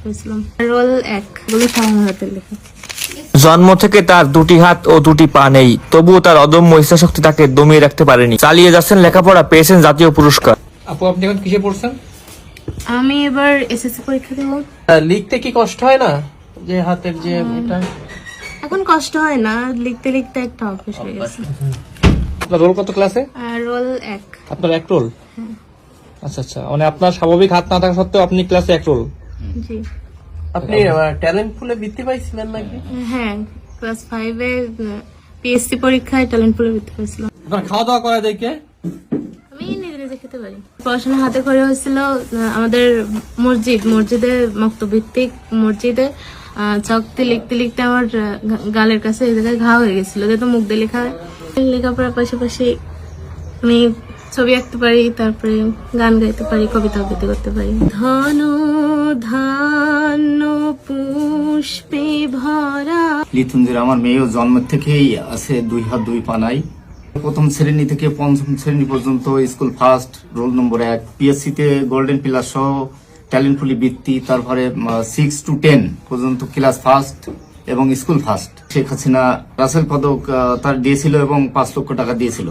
ভর্তি হয়েছিলাম। রোল 1 বলে হাতের লেখা। জন্ম থেকে তার দুটি হাত ও দুটি পা নেই, তবুও তার অদম্য ইচ্ছাশক্তি তাকে দমিয়ে রাখতে পারেনি। চালিয়ে যাচ্ছেন লেখাপড়া, পেয়েছেন জাতীয় পুরস্কার। আপু, আপনি এখন কিসে পড়ছেন? আমি এবার এসএসসি পরীক্ষা দেব। লিখতে কি কষ্ট হয় না, যে হাতের যে এটা? এখন কষ্ট হয় না, লিখতে লিখতে একটা অভ্যাস হয়ে গেছে। আপনার রোল কত ক্লাসে? রোল 1। আপনার 1 রোল? আচ্ছা আচ্ছা, মানে আপনার স্বাভাবিক হাত না থাকা সত্ত্বেও আপনি ক্লাসে 1 রোল। জি। আপনি ট্যালেন্ট পুলে বৃত্তি পাইছিলেন নাকি? হ্যাঁ, ক্লাস 5 এ পিএসসি পরীক্ষায় ট্যালেন্ট পুলে ভর্তি হয়েছিলাম। আপনার খাওয়া দাওয়া করা যায় কে? আমি নিজে নিজে খেতে পারি। পড়াশোনা হাতে করে হয়েছিল আমাদের মসজিদে মক্তভিত্তিক মসজিদে। চকতে লিখতে লিখতে আমার গালের কাছে এই জায়গায় ঘা হয়ে গেছিল, যেহেতু মুখ দিয়ে লেখা হয়। লেখাপড়ার পাশাপাশি আমি ছবি আঁকতে পারি, তারপরে গান গাইতে পারি, কবিতা আবৃত্তি করতে পারি। ধন ধান্য পুষ্পে ভরা। লিথুনদের আমার মেয়েও জন্ম থেকেই আছে 2 হাত 2 পা নাই। প্রথম শ্রেণী থেকে পঞ্চম শ্রেণী পর্যন্ত school first, roll number 1। PSC তে গোল্ডেন পিলার সহ ট্যালেন্ট পুলি বৃত্তি, তারপরে 6 to 10 পর্যন্ত ক্লাস ফার্স্ট এবং স্কুল ফার্স্ট। শেখ হাসিনা রাসেল পদক তার দিয়েছিল এবং 5 লক্ষ টাকা দিয়েছিল।